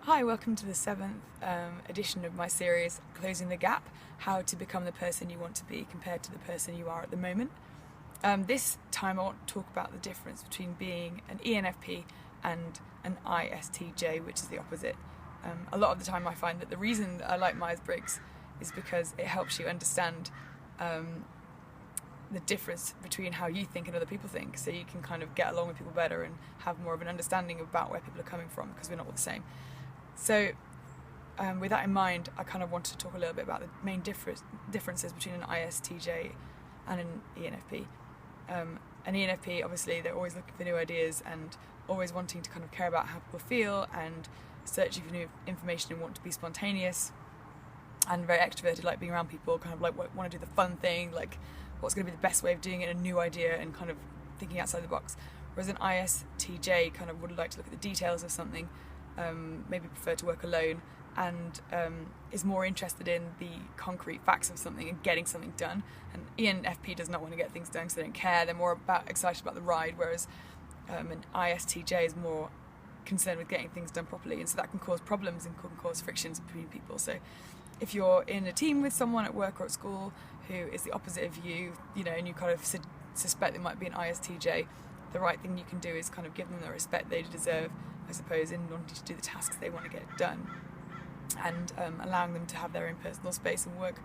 Hi, welcome to the seventh edition of my series, Closing the Gap, how to become the person you want to be compared to the person you are at the moment. This time I want to talk about the difference between being an ENFP and an istj, which is the opposite. A lot of the time I find that the reason that I like Myers-Briggs is because it helps you understand the difference between how you think and other people think, so you can kind of get along with people better and have more of an understanding about where people are coming from, because we're not all the same. So with that in mind, I kind of wanted to talk a little bit about the main differences between an ISTJ and an ENFP. An ENFP, obviously, they're always looking for new ideas and always wanting to kind of care about how people feel and searching for new information and want to be spontaneous and very extroverted, like being around people, kind of like want to do the fun thing, like what's going to be the best way of doing it, a new idea, and kind of thinking outside the box. Whereas an ISTJ kind of would like to look at the details of something, maybe prefer to work alone, and is more interested in the concrete facts of something and getting something done. And ENFP does not want to get things done, so they don't care. They're more excited about the ride, whereas an ISTJ is more concerned with getting things done properly, and so that can cause problems and can cause frictions between people. So if you're in a team with someone at work or at school who is the opposite of you, and you kind of suspect they might be an ISTJ, the right thing you can do is kind of give them the respect they deserve, I suppose, in order to do the tasks they want to get done, and allowing them to have their own personal space and work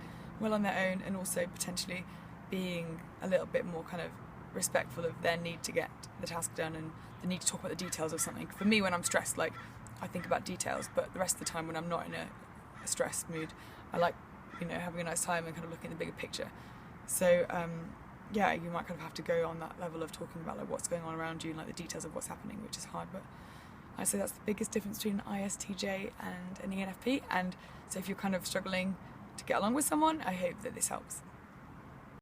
well on their own, and also potentially being a little bit more kind of respectful of their need to get the task done and the need to talk about the details of something. For me, when I'm stressed, like, I think about details, but the rest of the time when I'm not in a stressed mood, I like having a nice time and kind of looking at the bigger picture. So yeah, you might kind of have to go on that level of talking about like what's going on around you and like the details of what's happening, which is hard, but I'd say that's the biggest difference between an ISTJ and an ENFP. And so if you're kind of struggling to get along with someone, I hope that this helps.